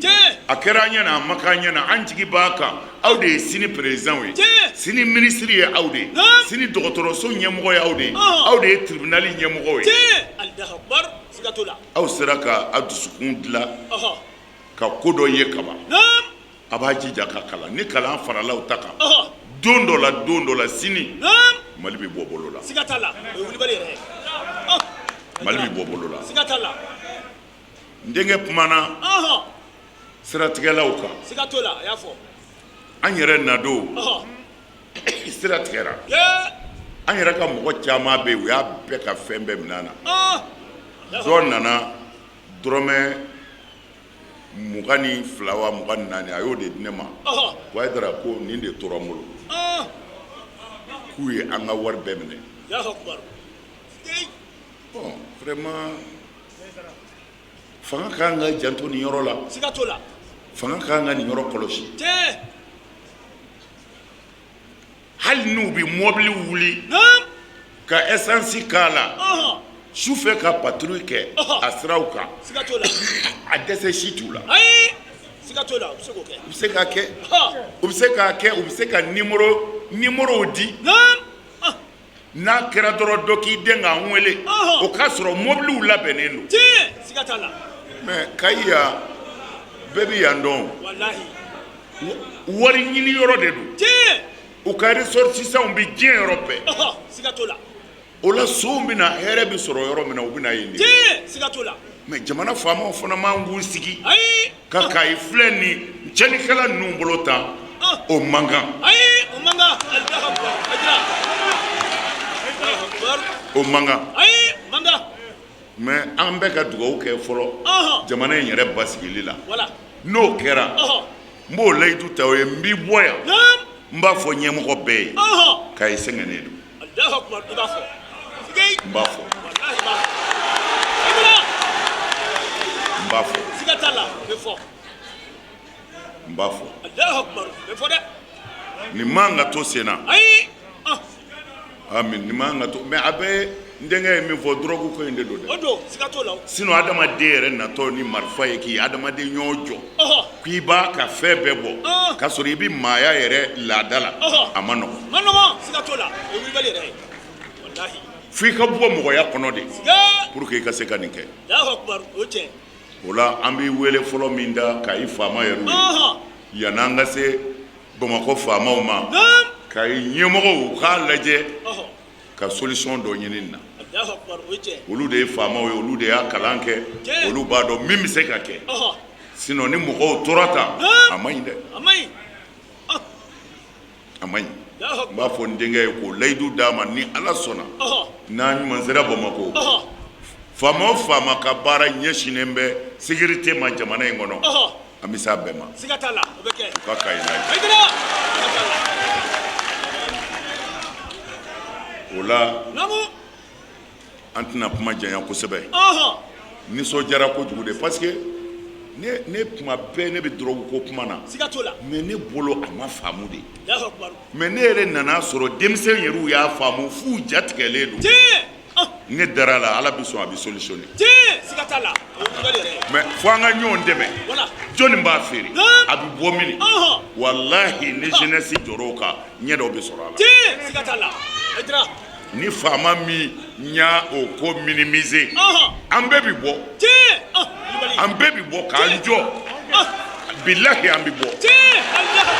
a kɛra an ɲɛna a ma k'an ɲɛna an jigi b'a kan aw de ye sini président ye sini ministre ye aw de ye sini dɔgɔtɔrɔso ɲɛmɔgɔ ye aw de ye aw de ye tribunal ɲɛmɔgɔ ye Allahu akbar. Siga t'o la. aw sera ka a dusukun dilan ka ko dɔ ye kaban Naam. a b'a jija ka kalan ni kalan farala aw ta kan don dɔ la sini Naam. mali bɛ bɔ bolo la Siga t'a la. O ye wulibali yɛrɛ ye. mali bɛ bɔ bolo la Siga t'a la. n denkɛ kumana siratigɛlaw kan Siga t'o la, a y'a fɔ. an yɛrɛ nadon sira tigɛra an yɛrɛ ka mɔgɔ caman bɛ yen u y'a bɛɛ ka fɛn bɛɛ minɛ na dɔ nana dɔrɔmɛ 22 wa 24 a y'o de di ne ma ko Hayidara ko nin de tora n bolo k'u ye an ka wari bɛɛ minɛ Allahu akbar. bon vraiment fanga kan ka janto nin yɔrɔ la Siga t'o la. fanga kan ka nin yɔrɔ kɔlɔsi Tiɲɛ. hali n'u bɛ mɔbili wuli Naam. ka essence k'a la sufɛ ka patrouille kɛ a siraw kan Siga t'o la. a dɛsɛ si t'u la Ayi, siga t'o la, o bɛ se k'o kɛ. u bɛ se k'a kɛ u bɛ se k'a kɛ u bɛ se ka numéro di Naam. n'a kɛra dɔrɔn dɔ k'i den k'an wele o k'a sɔrɔ mɔbiliw labɛnnen don Tiɲɛ, siga t'a la. mais Kayi yan bɛɛ bɛ yan dɔn Walahi. wari ɲini yɔrɔ de don Tiɲɛ. u ka ressortissants bɛ diɲɛ yɔrɔ bɛɛ Siga t'o la. o la sow bɛna hɛrɛ bɛ sɔrɔ yɔrɔ min na u bɛna yen de Tiɲɛ, siga t'o la. mais jamana faamaw fana man k'u sigi Ayi. ka Kayi filɛ ni cɛnnikɛla ninnu bolo tan o man kan Ayi, o man kan. Allahu akbar. Ajira. Allahu akbar. o man kan Ayi, o man kan. mais an bɛ ka dugawu kɛ fɔlɔ jamana in yɛrɛ basigili la Voilà. n'o kɛra n b'o layidu ta o ye n b'i bɔ yan Naam. n b'a fɔ ɲɛmɔgɔ bɛɛ ye Kayi sɛgɛnnen don Allahu akbar. I b'a fɔ. Siga yi. n b'a fɔ Walahi, i b'a fɔ. Ajira. n b'a fɔ Siga t'a la, o bɛ fɔ. n b'a fɔ Allahu akbar. O bɛ fɔ dɛ. nin man ka to sen na Ayi. ami nin man ka to mais a bɛ n denkɛ ye min fɔ dɔrɔgu ko in de don dɛ O don, siga t'o la. sinon adamaden yɛrɛ natɔ ni marifa ye k'i adamaden ɲɔgɔn jɔ k'i b'a ka fɛn bɛɛ bɔ k'a sɔrɔ i bɛ maaya yɛrɛ laada la a ma nɔgɔn. Ma nɔgɔn siga t'o la o ye wulibali yɛrɛ ye walahi. f'i ka bɔ mɔgɔya kɔnɔ de pour que i ka se ka nin kɛ. Alahu akibaru o tiɲɛ. o la an b'i wele fɔlɔ min da ka i faama yɛrɛ ye yan'an ka se Bamakɔ faamaw ma ka i ɲɛmɔgɔw u k'a lajɛ ka solution dɔ ɲini nin na. Alahu akibaru o tiɲɛ. olu de ye faamaw ye olu de y'a kalan kɛ olu b'a dɔn min bɛ se ka kɛ sinon ni mɔgɔw tora tan a man ɲi dɛ. a man ɲi. a man ɲi. n b'a fɔ n denkɛ ye k'o layidu d'a ma ni Ala sɔnna n'an ɲuman sera Bamakɔ faama o faama ka baara ɲɛsinnen bɛ sécurité ma jamana in kɔnɔ an bɛ s'a bɛɛ ma. siga t'a la o bɛ kɛ. k'a ka ɲi n'a ye. Haidara siga t'a la. o la Namu. an tɛna kuma janya kosɛbɛ nisɔndiyara kojugu de parce que ne kuma bɛɛ ne bɛ drogue ko kuma na siga t'o la mais ne bolo a ma faamu de. Alahu akibaru. mais ne yɛrɛ nana sɔrɔ denmisɛn yɛrɛw y'a faamu f'u jatigɛlen don. ne dara la Ala bɛ sɔn a bɛ solutionner. siga t'a la o ye wulibali yɛrɛ ye. mais fo an ka ɲɔgɔn dɛmɛ jɔnni b'a feere a bɛ bɔ mini walahi ni jeunesse jɔr'o kan ɲɛ dɔw bɛ sɔrɔ a la. siga t'a la Haidara. ni faama min y'a o ko minimiser an bɛɛ bi bɔ an bɛɛ bi bɔ k'an jɔ bilahi an bi bɔ.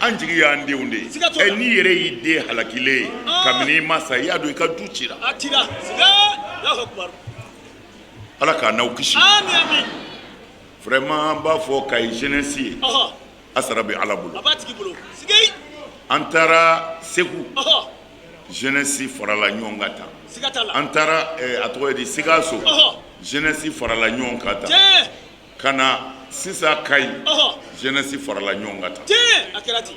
an jigi y'an denw de ye n'i yɛrɛ y'i den halakilen ye kabini i ma sa i y'a dɔn i ka du cira. a cira siga Alahu akibaru. Ala k'a n'aw kisi. Amin amin. vraiment an b'a fɔ Kayi jeunesse ye a sara bɛ Ala bolo. a b'a tigi bolo sigei. an taara Segu jeunesse farala ɲɔgɔn kan tan. siga t'a la. an taara a tɔgɔ ye di Sikaso jeunesse farala ɲɔgɔn kan tan. ka na sisan Kayi jeunesse farala ɲɔgɔn kan tan. a kɛra ten.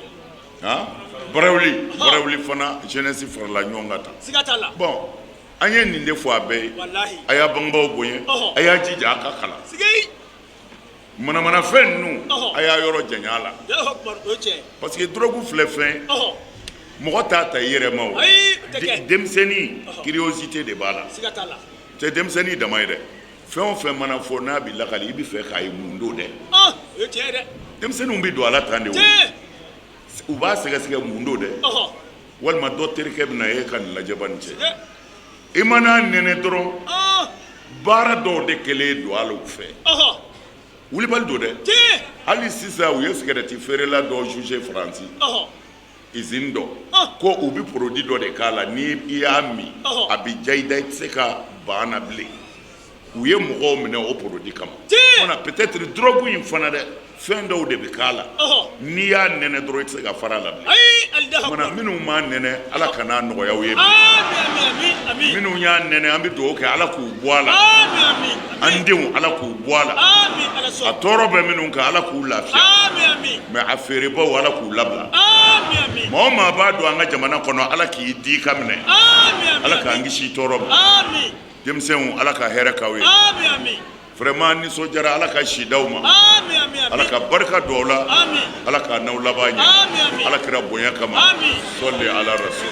Barawuli fana jeunesse farala ɲɔgɔn kan tan. siga t'a la. bon an ye nin de fɔ a bɛɛ ye walahi. a y'a bangebaaw bonya a y'a jija a ka kalan. sigei. manamanafɛn ninnu a y'a yɔrɔ janya a la. Alahu akibaru o tiɲɛ. parce que drogue filɛ fɛn mɔgɔ t'a ta i yɛrɛ ma o. ayi o tɛ kɛ. denmisɛnnin curiosité de b'a la. siga t'a la. tɛ denmisɛnnin dama ye dɛ fɛn o fɛn mana fɔ n'a b'i lakali i bɛ fɛ k'a ye mun don dɛ. o ye tiɲɛ ye dɛ. denmisɛnninw bɛ don a la tan de o u b'a sɛgɛsɛgɛ mun don dɛ walima dɔ terikɛ bɛ na e ka nin lajɛ ba nin cɛ i mana nɛnɛ dɔrɔn baara dɔw de kɛlen don ala fɛ wulibali don dɛ hali sisan u ye sigɛrɛti feerela dɔ juge Faransi usine dɔ ko u bɛ produit dɔ de k'a la ni i y'a min a bɛ ja i da i tɛ se ka ban na bilen u ye mɔgɔw minɛ o produit kama peut-être drogue in fana dɛ fɛn dɔw de bɛ k'a la n'i y'a nɛnɛ dɔrɔn i tɛ se ka fara a la bilen minnu m'a nɛnɛ Ala ka n'a nɔgɔya u ye minnu y'a nɛnɛ an bɛ dugawu kɛ Ala k'u bɔ a la an denw Ala k'u bɔ a la a tɔɔrɔ bɛ minnu kan Ala k'u lafiya mais a feerebaw Ala k'u labila maa o maa b'a don an ka jamana kɔnɔ Ala k'i di ka minɛ Ala k'an kisi tɔɔrɔ ma denmisɛnw Ala ka hɛrɛ k'aw ye vraiment nisɔndiyara Ala ka si d'aw ma Ala ka barika don aw la Ala k'a n'aw laban ɲɛ Ala kira bonya kama sɔli ala rasul.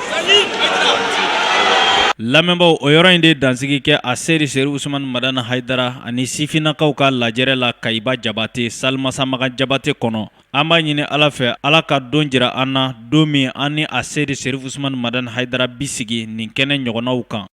lamɛnbaw o yɔrɔ in de dansigi kɛ a seri Seru Usumani Madani Haidara ani sifinnakaw ka lajɛrɛ la Kayiba Jabate Salimasamagan Jabate kɔnɔ an b'a ɲini Ala fɛ Ala ka don jira an na don min an ni a seri Seru Usumani Madani Haidara bi sigi nin kɛnɛ ɲɔgɔnnaw kan.